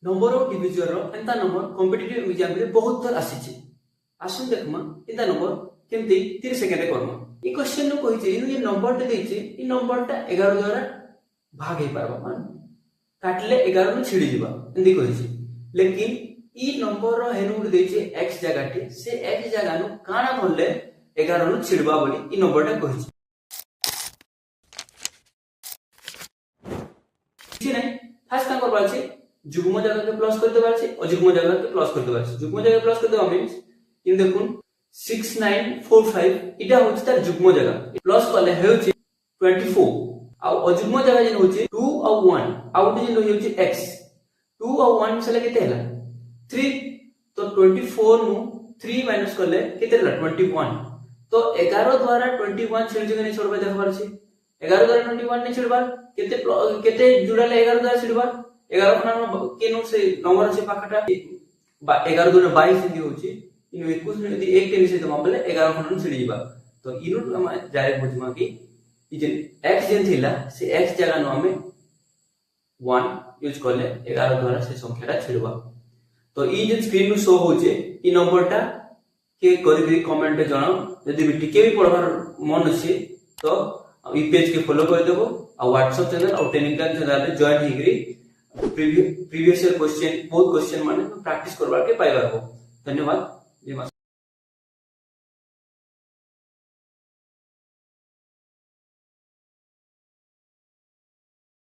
Number of division रो एंता number competitive exam रे बहुत थर आसीची आसुन देखमा एंता नंबर केमती 30 सेकंड रे करमा ई क्वेश्चन नो कहि जे ये नंबर टे देछि ई नंबर टा 11 द्वारा भाग हे पारबा मान काटले 11 नु छिड़ी जिबा एंदी कहि जे लेकिन ई नंबर रो हेनु देछि x जगह टे से x जगह नु काना बोलले 11 नु छिड़बा बोली ई नंबर टा कहि जे किछि नै खास का करबा छै जुग्म जगह के प्लस करते पारछि अजुग्म जगह के प्लस करते पारछि जुग्म जगह प्लस करते मींस इन देखुन 6945 इटा होछि तार जुग्म जगह प्लस करले होछि 24 आ अजुग्म जगह जेन होछि 2 और 1 आउट जेन होछि x 2 और 1 से केते हला 3 तो 24 नु 3 माइनस करले केते हला 21 तो 11 द्वारा 21 छिड़ जगह नै छोड़बा देख पारछि 11 द्वारा 21 नै छिड़बा केते केते जुड़ाले 11 द्वारा छिड़बा 11 कोना केनो से नंबर से पाखटा 11 दुने 22 इंदी होची इन 21 ने यदि 1 टेन से दमा बोले 11 कोना छिड़ी जिबा तो इनु हम डायरेक्ट बुझमा कि ई जे x जेन थिला से x जगह न हमें 1 यूज करले 11 द्वारा से संख्याटा छिड़बा तो ई जे स्क्रीन नु शो होचे ई नंबरटा के करी कमेंट पे जणाओ यदि भी टिके भी पढ़वार मन अछि तो ई पेज के फॉलो कर देबो आ व्हाट्सएप चैनल और टेलीग्राम चैनल रे जॉइन हिगरी प्रीवियस ईयर क्वेश्चन बहुत क्वेश्चन माने प्रैक्टिस करबार के पाइबार हो धन्यवाद।